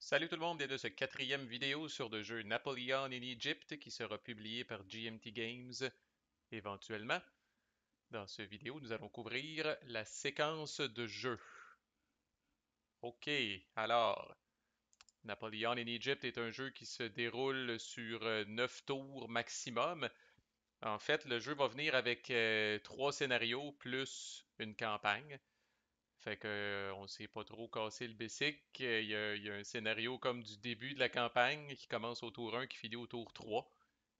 Salut tout le monde, bienvenue à ce quatrième vidéo sur le jeu Napoleon in Egypt qui sera publié par GMT Games éventuellement. Dans cette vidéo, nous allons couvrir la séquence de jeu. Ok, alors, Napoleon in Egypt est un jeu qui se déroule sur 9 tours maximum. En fait, le jeu va venir avec 3 scénarios plus une campagne. Fait que, on s'est pas trop cassé le basic. Il y a un scénario comme du début de la campagne qui commence au tour 1 qui finit au tour 3.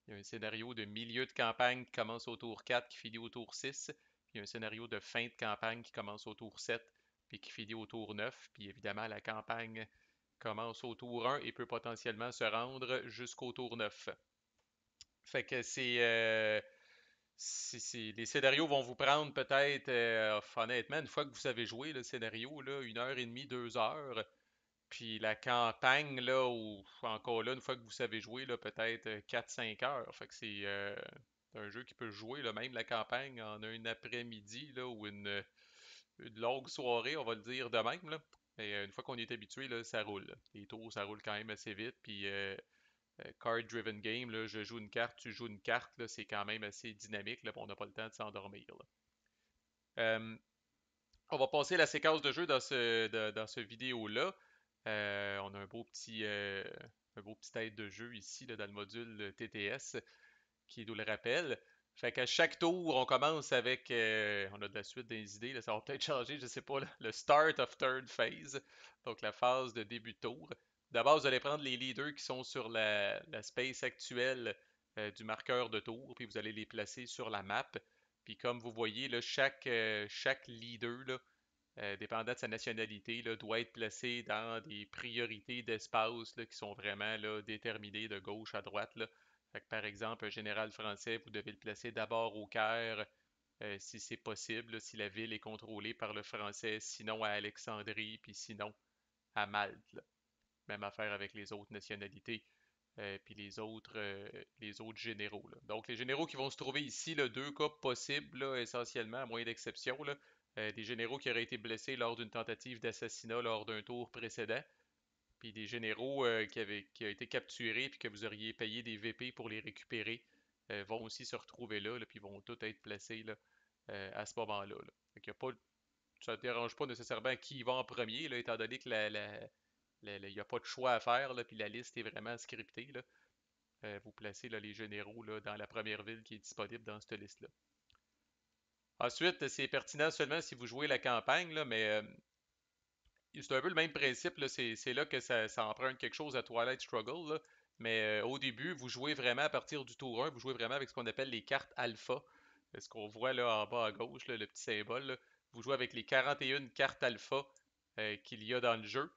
Il y a un scénario de milieu de campagne qui commence au tour 4 qui finit au tour 6. Puis il y a un scénario de fin de campagne qui commence au tour 7 puis qui finit au tour 9. Puis évidemment, la campagne commence au tour 1 et peut potentiellement se rendre jusqu'au tour 9. Fait que les scénarios vont vous prendre peut-être, honnêtement, une fois que vous avez joué le scénario, là, 1 heure et demie, 2 heures. Puis la campagne, là, ou encore là, une fois que vous savez jouer, là, peut-être 4-5 heures. Fait que c'est un jeu qui peut jouer, là, même la campagne en un après-midi, là, ou une longue soirée, on va le dire de même, là. Et une fois qu'on est habitué, là, ça roule, là. Les tours, ça roule quand même assez vite. Puis card-driven game, là, je joue une carte, tu joues une carte, là, c'est quand même assez dynamique, là, puis on n'a pas le temps de s'endormir, là. Euh, on va passer la séquence de jeu dans ce vidéo-là. On a un beau petit aide de jeu ici là, dans le module TTS qui nous le rappelle. Fait qu'à chaque tour, on commence avec, on a de la suite des idées, là, ça va peut-être changer, je sais pas, là, le start of third phase, donc la phase de début de tour. D'abord, vous allez prendre les leaders qui sont sur la space actuelle du marqueur de tour, puis vous allez les placer sur la map. Puis comme vous voyez, là, chaque leader, là, dépendant de sa nationalité, là, doit être placé dans des priorités d'espace là, qui sont vraiment là, déterminées de gauche à droite. Là. Fait que, par exemple, un général français, vous devez le placer d'abord au Caire, si c'est possible, là, si la ville est contrôlée par le français, sinon à Alexandrie, puis sinon à Malte. Là. Même affaire avec les autres nationalités, puis les autres généraux. Là. Donc, les généraux qui vont se trouver ici, là, deux cas possibles, là, essentiellement, à moins d'exception. Là. Des généraux qui auraient été blessés lors d'une tentative d'assassinat lors d'un tour précédent, puis des généraux qui ont été capturés puis que vous auriez payé des VP pour les récupérer, vont aussi se retrouver là, puis vont tous être placés là, à ce moment-là. Là. Fait qu'il y a pas, ça ne dérange pas nécessairement qui va en premier, là, étant donné que il n'y a pas de choix à faire, là, puis la liste est vraiment scriptée. Là. Vous placez là, les généraux là, dans la première ville qui est disponible dans cette liste-là. Ensuite, c'est pertinent seulement si vous jouez la campagne, là, mais c'est un peu le même principe. Là, c'est là que ça emprunte quelque chose à Twilight Struggle. Là. Mais au début, vous jouez vraiment à partir du tour 1, vous jouez vraiment avec ce qu'on appelle les cartes alpha. Ce qu'on voit là en bas à gauche, là, le petit symbole. Là. Vous jouez avec les 41 cartes alpha qu'il y a dans le jeu.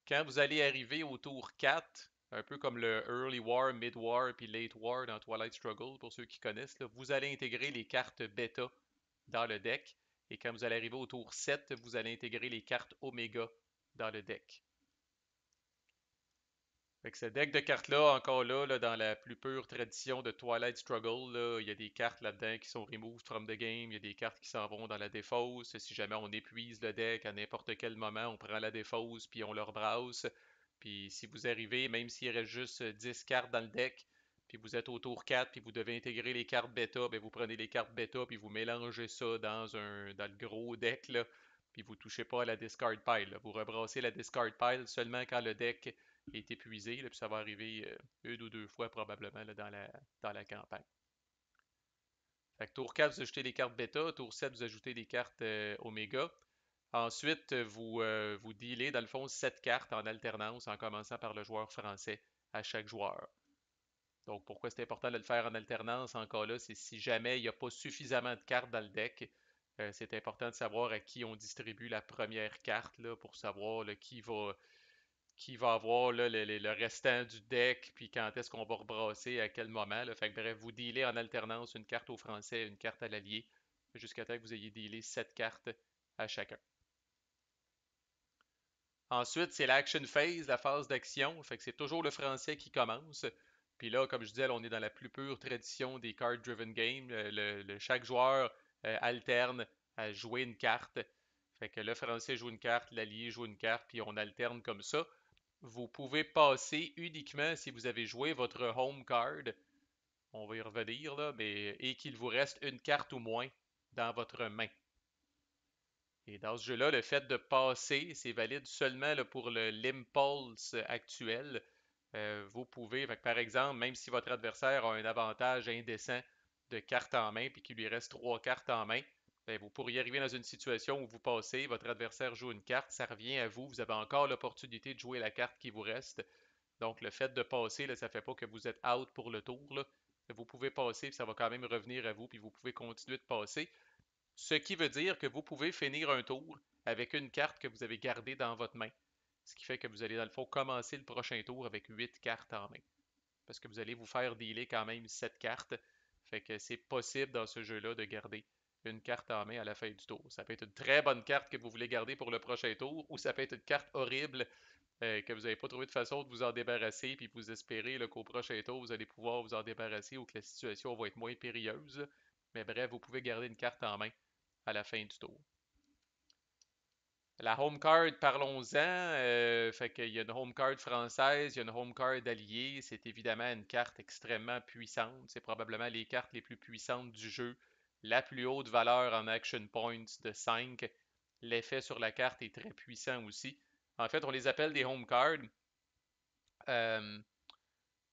Quand vous allez arriver au tour 4, un peu comme le Early War, Mid War puis Late War dans Twilight Struggle, pour ceux qui connaissent, là, vous allez intégrer les cartes bêta dans le deck. Et quand vous allez arriver au tour 7, vous allez intégrer les cartes Oméga dans le deck. Fait que ce deck de cartes-là, encore là, là, dans la plus pure tradition de Twilight Struggle, là, il y a des cartes là-dedans qui sont removed from the game, il y a des cartes qui s'en vont dans la défausse. Si jamais on épuise le deck à n'importe quel moment, on prend la défausse puis on le rebrasse. Puis si vous arrivez, même s'il reste juste 10 cartes dans le deck, puis vous êtes au tour 4, puis vous devez intégrer les cartes bêta, ben vous prenez les cartes bêta, puis vous mélangez ça dans le gros deck, là, puis vous touchez pas à la discard pile. Là. Vous rebrassez la discard pile seulement quand le deck est épuisé, là, puis ça va arriver une ou deux fois probablement là, dans la campagne. Fait que tour 4, vous ajoutez les cartes bêta, tour 7, vous ajoutez les cartes oméga. Ensuite, vous dealez dans le fond 7 cartes en alternance en commençant par le joueur français à chaque joueur. Donc pourquoi c'est important de le faire en alternance encore là, c'est si jamais il n'y a pas suffisamment de cartes dans le deck, c'est important de savoir à qui on distribue la première carte là, pour savoir là, qui va avoir là, le restant du deck, puis quand est-ce qu'on va rebrasser, à quel moment. Là. Fait que bref, vous dealez en alternance une carte au français, une carte à l'allié, jusqu'à temps que vous ayez dealé 7 cartes à chacun. Ensuite, c'est l'action phase, la phase d'action. Fait que c'est toujours le français qui commence. Puis là, comme je disais, là, on est dans la plus pure tradition des card-driven games. Chaque joueur alterne à jouer une carte. Fait que le français joue une carte, l'allié joue une carte, puis on alterne comme ça. Vous pouvez passer uniquement si vous avez joué votre home card. On va y revenir là, mais et qu'il vous reste une carte ou moins dans votre main. Et dans ce jeu-là, le fait de passer, c'est valide seulement là, pour l'impulse actuel. Vous pouvez, fait que, par exemple, même si votre adversaire a un avantage indécent de cartes en main puis qu'il lui reste trois cartes en main, ben, vous pourriez arriver dans une situation où vous passez, votre adversaire joue une carte, ça revient à vous, vous avez encore l'opportunité de jouer la carte qui vous reste. Donc le fait de passer, là, ça ne fait pas que vous êtes out pour le tour. Là. Vous pouvez passer, puis ça va quand même revenir à vous, puis vous pouvez continuer de passer. Ce qui veut dire que vous pouvez finir un tour avec une carte que vous avez gardée dans votre main. Ce qui fait que vous allez, dans le fond, commencer le prochain tour avec 8 cartes en main. Parce que vous allez vous faire dealer quand même 7 cartes. Fait que c'est possible dans ce jeu-là de garder une carte en main à la fin du tour. Ça peut être une très bonne carte que vous voulez garder pour le prochain tour, ou ça peut être une carte horrible que vous n'avez pas trouvé de façon de vous en débarrasser, puis vous espérez qu'au prochain tour, vous allez pouvoir vous en débarrasser ou que la situation va être moins périlleuse. Mais bref, vous pouvez garder une carte en main à la fin du tour. La home card, parlons-en. Fait qu'il y a une home card française, il y a une home card alliée. C'est évidemment une carte extrêmement puissante. C'est probablement les cartes les plus puissantes du jeu. La plus haute valeur en action points de 5. L'effet sur la carte est très puissant aussi. En fait, on les appelle des home cards. Euh,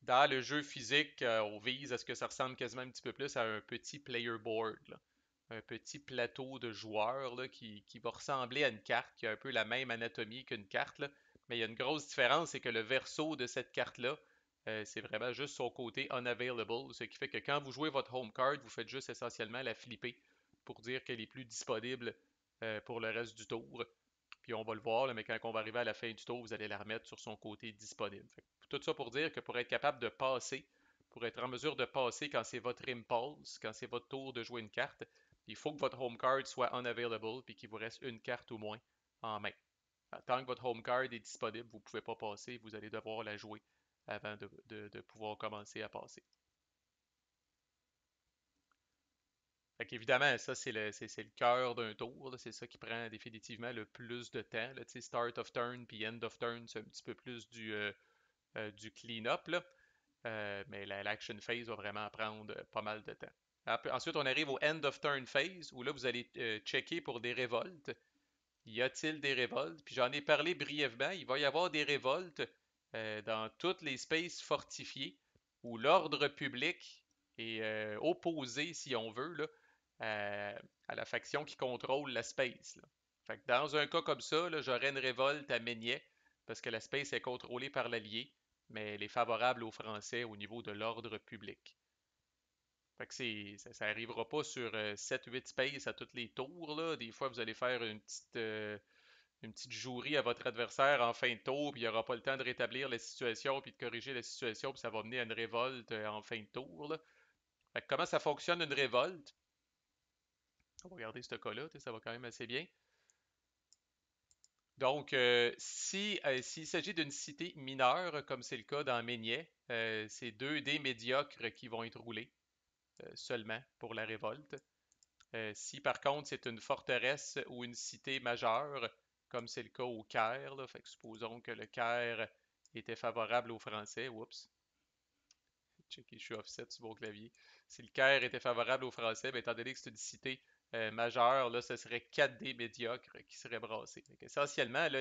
Dans le jeu physique, on vise à ce que ça ressemble quasiment un petit peu plus à un petit player board, là. Un petit plateau de joueurs là, qui va ressembler à une carte, qui a un peu la même anatomie qu'une carte. Là. Mais il y a une grosse différence, c'est que le verso de cette carte-là, c'est vraiment juste son côté unavailable, ce qui fait que quand vous jouez votre home card, vous faites juste essentiellement la flipper pour dire qu'elle est plus disponible pour le reste du tour. Puis on va le voir, là, mais quand on va arriver à la fin du tour, vous allez la remettre sur son côté disponible. Tout ça pour dire que pour être capable de passer, pour être en mesure de passer quand c'est votre impulse, quand c'est votre tour de jouer une carte, il faut que votre home card soit unavailable puis qu'il vous reste une carte ou moins en main. Tant que votre home card est disponible, vous ne pouvez pas passer, vous allez devoir la jouer avant de pouvoir commencer à passer. Fait qu'évidemment, ça, c'est le cœur d'un tour. C'est ça qui prend définitivement le plus de temps. Là. Start of turn puis end of turn, c'est un petit peu plus du clean-up. Là. Mais l'action phase va vraiment prendre pas mal de temps. Ensuite, on arrive au end of turn phase où là, vous allez checker pour des révoltes. Y a-t-il des révoltes? Puis j'en ai parlé brièvement. Il va y avoir des révoltes dans toutes les spaces fortifiés où l'ordre public est opposé, si on veut, là, à, à la faction qui contrôle la space. Là. Fait que dans un cas comme ça, j'aurais une révolte à Meignet parce que la space est contrôlée par l'Allié, mais elle est favorable aux Français au niveau de l'ordre public. Fait que ça n'arrivera pas sur 7-8 spaces à tous les tours. Là. Des fois, vous allez faire une petite jouerie à votre adversaire en fin de tour, puis il n'aura pas le temps de rétablir la situation, puis de corriger la situation, puis ça va mener à une révolte en fin de tour. Là. Fait que comment ça fonctionne une révolte? On va regarder ce cas-là, ça va quand même assez bien. Donc, s'il s'agit d'une cité mineure, comme c'est le cas dans Meignet, c'est 2 dés médiocres qui vont être roulés seulement pour la révolte. Si par contre c'est une forteresse ou une cité majeure, comme c'est le cas au Caire, là, fait que supposons que le Caire était favorable aux Français, oups, checker, je suis offset sur mon clavier. Si le Caire était favorable aux Français, bien, étant donné que c'est une cité majeure, là, ce serait 4 dés médiocres qui seraient brassés. Essentiellement, là,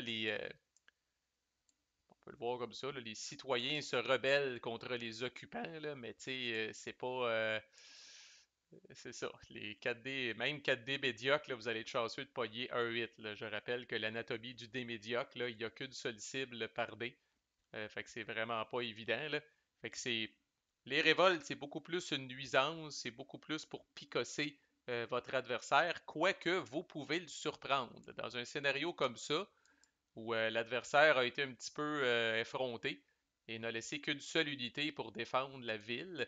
on peut le voir comme ça, là, les citoyens se rebellent contre les occupants, là, mais tu sais, c'est pas. C'est ça. Les 4D, même 4D médiocres, là, vous allez être chanceux de pogner un 8. Là. Je rappelle que l'anatomie du dé médiocre, là, il n'y a qu'une seule cible par dé. Fait que c'est vraiment pas évident. Là. Fait que c'est. Les révoltes, c'est beaucoup plus une nuisance, c'est beaucoup plus pour picosser votre adversaire, quoique vous pouvez le surprendre. Dans un scénario comme ça, où l'adversaire a été un petit peu effronté et n'a laissé qu'une seule unité pour défendre la ville,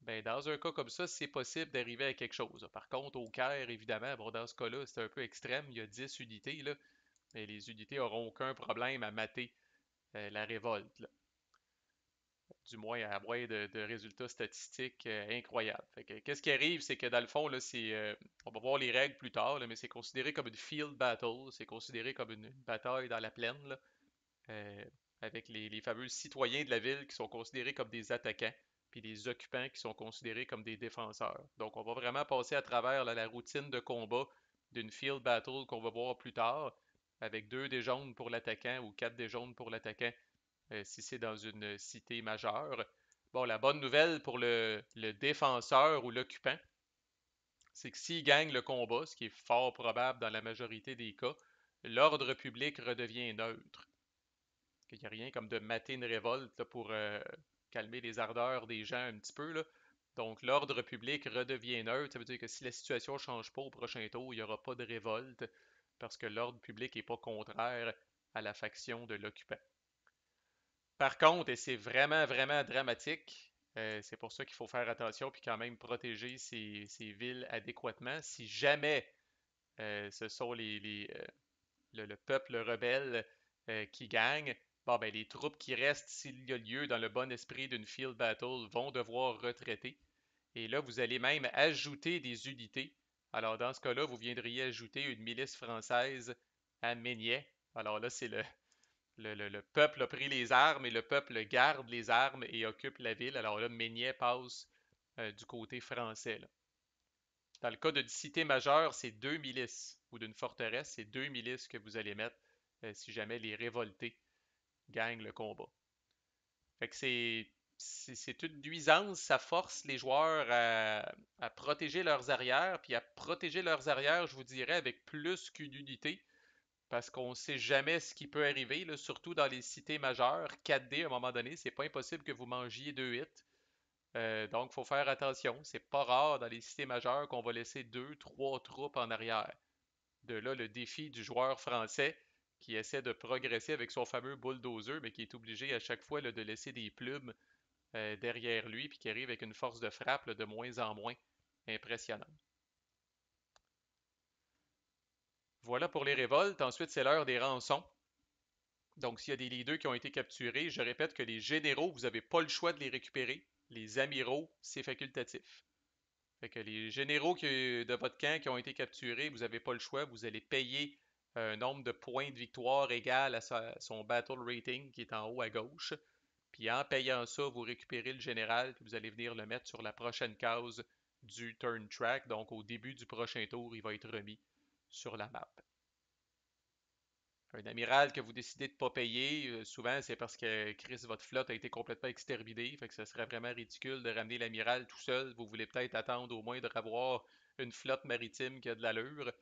ben, dans un cas comme ça, c'est possible d'arriver à quelque chose. Par contre, au Caire, évidemment, bon, dans ce cas-là, c'est un peu extrême. Il y a 10 unités, là, mais les unités n'auront aucun problème à mater la révolte. Là. Du moins, à moins de résultats statistiques incroyables. Qu'est-ce qui arrive, c'est que dans le fond, là, on va voir les règles plus tard, là, mais c'est considéré comme une field battle. C'est considéré comme une bataille dans la plaine. Là. avec les fameux citoyens de la ville qui sont considérés comme des attaquants, puis les occupants qui sont considérés comme des défenseurs. Donc, on va vraiment passer à travers là, la routine de combat d'une field battle qu'on va voir plus tard, avec 2 dés jaunes pour l'attaquant ou 4 dés jaunes pour l'attaquant si c'est dans une cité majeure. Bon, la bonne nouvelle pour le défenseur ou l'occupant, c'est que s'il gagne le combat, ce qui est fort probable dans la majorité des cas, l'ordre public redevient neutre. Il n'y a rien comme de mater une révolte là, pour calmer les ardeurs des gens un petit peu. Là. Donc, l'ordre public redevient neutre. Ça veut dire que si la situation ne change pas au prochain tour, il n'y aura pas de révolte parce que l'ordre public n'est pas contraire à la faction de l'occupant. Par contre, et c'est vraiment, vraiment dramatique, c'est pour ça qu'il faut faire attention puis quand même protéger ces villes adéquatement. Si jamais ce sont le peuple rebelle qui gagne, bon, ben, les troupes qui restent, s'il y a lieu dans le bon esprit d'une field battle, vont devoir retraiter. Et là, vous allez même ajouter des unités. Alors, dans ce cas-là, vous viendriez ajouter une milice française à Meignet. Alors là, c'est le peuple a pris les armes et le peuple garde les armes et occupe la ville. Alors là, Meignet passe du côté français. Là. Dans le cas d'une cité majeure, c'est 2 milices, ou d'une forteresse, c'est 2 milices que vous allez mettre si jamais les révoltés gagnent le combat. Fait que c'est une nuisance, ça force les joueurs à protéger leurs arrières, puis à protéger leurs arrières, je vous dirais, avec plus qu'une unité, parce qu'on ne sait jamais ce qui peut arriver, là, surtout dans les cités majeures. 4D, à un moment donné, c'est pas impossible que vous mangiez 2 hits. Donc, il faut faire attention. C'est pas rare dans les cités majeures qu'on va laisser 2, 3 troupes en arrière. De là, le défi du joueur français qui essaie de progresser avec son fameux bulldozer, mais qui est obligé à chaque fois là, de laisser des plumes derrière lui, puis qui arrive avec une force de frappe là, de moins en moins impressionnante. Voilà pour les révoltes. Ensuite, c'est l'heure des rançons. Donc, s'il y a des leaders qui ont été capturés, je répète que les généraux, vous n'avez pas le choix de les récupérer. Les amiraux, c'est facultatif. Fait que les généraux de votre camp qui ont été capturés, vous n'avez pas le choix. Vous allez payer un nombre de points de victoire égal à son battle rating qui est en haut à gauche. Puis en payant ça, vous récupérez le général, puis vous allez venir le mettre sur la prochaine case du turn track. Donc au début du prochain tour, il va être remis sur la map. Un amiral que vous décidez de ne pas payer, souvent c'est parce que Chris, votre flotte a été complètement exterminée. Fait que ce serait vraiment ridicule de ramener l'amiral tout seul. Vous voulez peut-être attendre au moins de avoir une flotte maritime qui a de l'allure.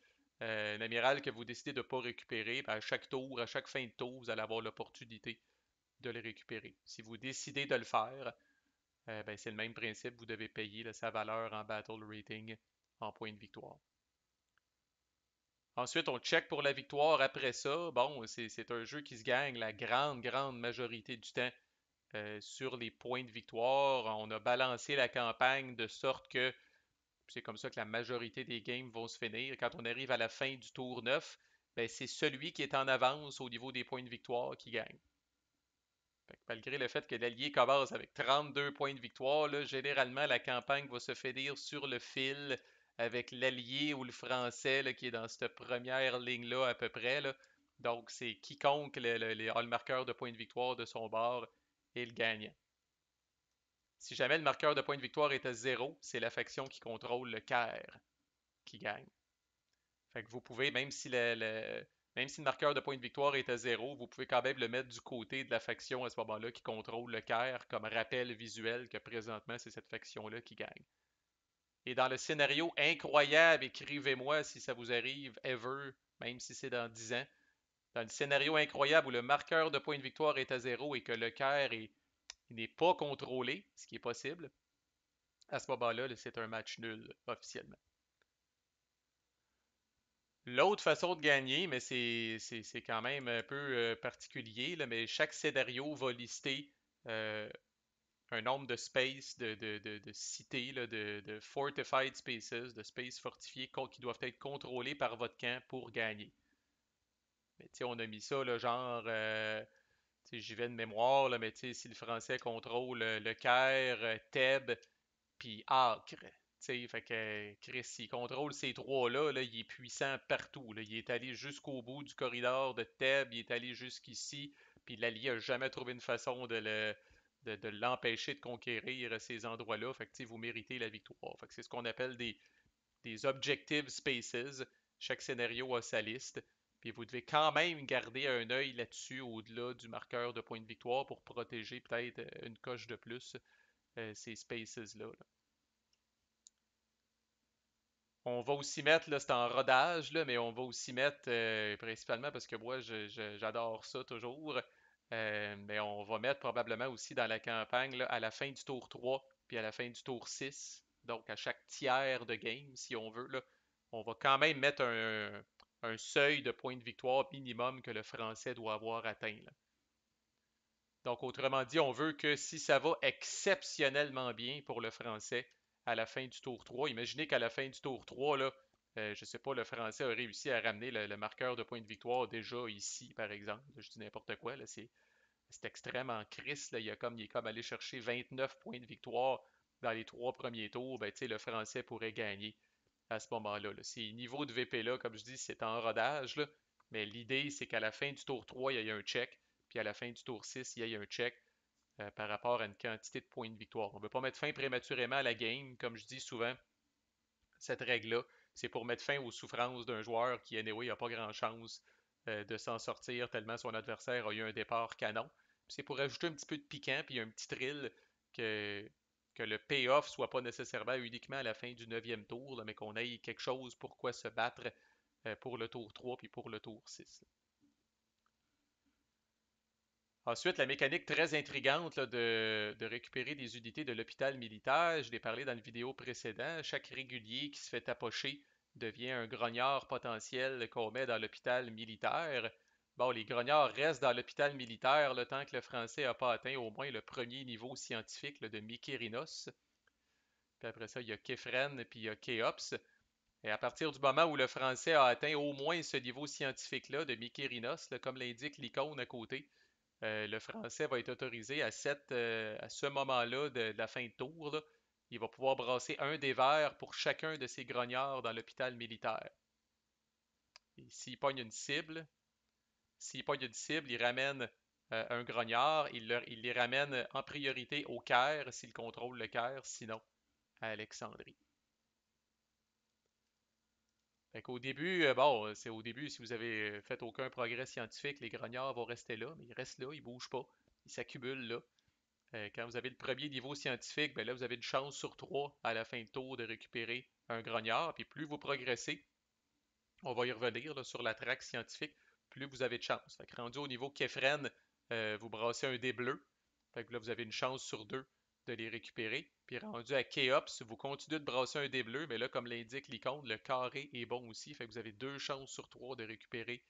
Un amiral que vous décidez de ne pas récupérer, ben, à chaque tour, à chaque fin de tour, vous allez avoir l'opportunité de le récupérer. Si vous décidez de le faire, ben, c'est le même principe, vous devez payer là, sa valeur en battle rating en points de victoire. Ensuite, on check pour la victoire après ça. Bon, c'est un jeu qui se gagne la grande, grande majorité du temps sur les points de victoire. On a balancé la campagne de sorte que c'est comme ça que la majorité des games vont se finir. Quand on arrive à la fin du tour 9, ben, c'est celui qui est en avance au niveau des points de victoire qui gagne. Malgré le fait que l'allié commence avec 32 points de victoire, là, généralement la campagne va se finir sur le fil avec l'allié ou le français là, qui est dans cette première ligne-là à peu près. Là. Donc c'est quiconque a le marqueur de points de victoire de son bord est le gagnant. Si jamais le marqueur de points de victoire est à 0, c'est la faction qui contrôle le Caire qui gagne. Fait que vous pouvez, même si le marqueur de points de victoire est à 0, vous pouvez quand même le mettre du côté de la faction à ce moment-là qui contrôle le Caire comme rappel visuel que présentement c'est cette faction-là qui gagne. Et dans le scénario incroyable, écrivez-moi si ça vous arrive ever, même si c'est dans 10 ans, dans le scénario incroyable où le marqueur de points de victoire est à 0 et que le Caire n'est pas contrôlé, ce qui est possible, à ce moment-là, c'est un match nul officiellement. L'autre façon de gagner, mais c'est quand même un peu particulier, là, mais chaque scénario va lister euh, un nombre de spaces, de cités, là, de fortified spaces, de spaces fortifiés qui doivent être contrôlés par votre camp pour gagner. Mais on a mis ça, là, genre, j'y vais de mémoire, là, mais si le français contrôle le Caire, Thèbes, puis Acre. Fait que Chris, s'il contrôle ces trois-là, là, il est puissant partout. Là. Il est allé jusqu'au bout du corridor de Thèbes, il est allé jusqu'ici, Puis l'Allié a jamais trouvé une façon de l'empêcher de conquérir ces endroits-là. Fait que, tu sais, vous méritez la victoire. Fait que c'est ce qu'on appelle des objective spaces. Chaque scénario a sa liste. Puis vous devez quand même garder un œil là-dessus au-delà du marqueur de points de victoire pour protéger peut-être une coche de plus ces spaces-là. Là. On va aussi mettre, là, c'est en rodage, là, mais on va aussi mettre, principalement parce que moi, j'adore ça toujours, mais on va mettre probablement aussi dans la campagne, là, à la fin du tour 3 puis à la fin du tour 6 donc à chaque tiers de game, si on veut, là, on va quand même mettre un seuil de points de victoire minimum que le Français doit avoir atteint. Là. Donc, autrement dit, on veut que si ça va exceptionnellement bien pour le Français à la fin du tour 3, imaginez qu'à la fin du tour 3, là, je ne sais pas, le Français a réussi à ramener le marqueur de points de victoire déjà ici, par exemple. Je dis n'importe quoi, là, c'est extrêmement crisse. Là. Il est comme allé chercher 29 points de victoire dans les trois premiers tours. Ben, le Français pourrait gagner à ce moment-là. Là. Ces niveaux de VP-là, comme je dis, c'est en rodage, là, mais l'idée, c'est qu'à la fin du tour 3, il y ait un check, puis à la fin du tour 6, il y ait un check par rapport à une quantité de points de victoire. On ne veut pas mettre fin prématurément à la game, comme je dis souvent, cette règle-là, c'est pour mettre fin aux souffrances d'un joueur qui, anyway, n'a pas grand chance de s'en sortir tellement son adversaire a eu un départ canon. C'est pour ajouter un petit peu de piquant puis un petit thrill que, que le payoff soit pas nécessairement uniquement à la fin du neuvième tour, là, mais qu'on ait quelque chose pour quoi se battre pour le tour 3 puis pour le tour 6. Ensuite, la mécanique très intrigante là, de récupérer des unités de l'hôpital militaire, je l'ai parlé dans le vidéo précédent, chaque régulier qui se fait tapocher devient un grognard potentiel qu'on met dans l'hôpital militaire. Bon, les grognards restent dans l'hôpital militaire le temps que le français n'a pas atteint au moins le premier niveau scientifique là, de Mykérinos. Puis après ça, il y a Kefren puis il y a Kéops. Et à partir du moment où le français a atteint au moins ce niveau scientifique-là de Mykérinos, là, comme l'indique l'icône à côté, le français va être autorisé à ce moment-là de la fin de tour. Là, il va pouvoir brasser un des verres pour chacun de ses grognards dans l'hôpital militaire. Et s'il pogne une cible, il ramène un grognard, il les ramène en priorité au Caire s'il contrôle le Caire, sinon à Alexandrie. Fait qu'au début, bon, c'est au début, si vous avez fait aucun progrès scientifique, les grognards vont rester là, mais ils restent là, ils bougent pas, ils s'accumulent là. Quand vous avez le premier niveau scientifique, ben là, vous avez une chance sur trois à la fin de tour de récupérer un grognard. Puis plus vous progressez, on va y revenir là, sur la traque scientifique, plus vous avez de chance. Fait que rendu au niveau Kefren, vous brassez un dé bleu. Fait que là, vous avez une chance sur deux de les récupérer. Puis rendu à Kéops, vous continuez de brasser un dé bleu, mais là, comme l'indique l'icône, le carré est bon aussi. Fait que vous avez deux chances sur trois de récupérer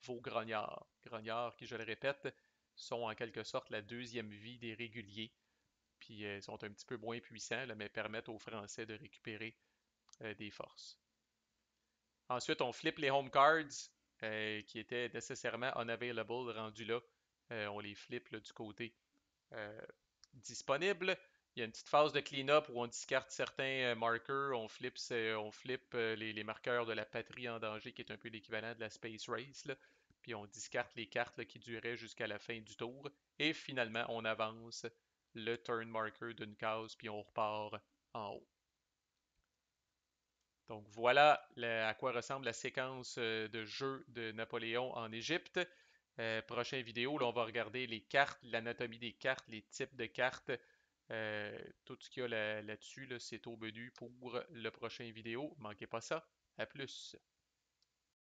vos grognards. Grognards qui, je le répète, sont en quelque sorte la deuxième vie des réguliers puis sont un petit peu moins puissants, là, mais permettent aux Français de récupérer des forces. Ensuite, on flippe les home cards qui étaient nécessairement unavailable rendus là. On les flippe là, du côté euh, disponible. Il y a une petite phase de clean-up où on discarte certains marqueurs, on flippe les marqueurs de la patrie en danger, qui est un peu l'équivalent de la Space Race, là. Puis on discarte les cartes là, qui duraient jusqu'à la fin du tour. Et finalement, on avance le turn marker d'une case, puis on repart en haut. Donc voilà à quoi ressemble la séquence de jeu de Napoléon en Égypte. Prochaine vidéo, là, on va regarder les cartes, l'anatomie des cartes, les types de cartes, tout ce qu'il y a là-dessus, là, c'est au menu pour le prochain vidéo. Manquez pas ça. À plus.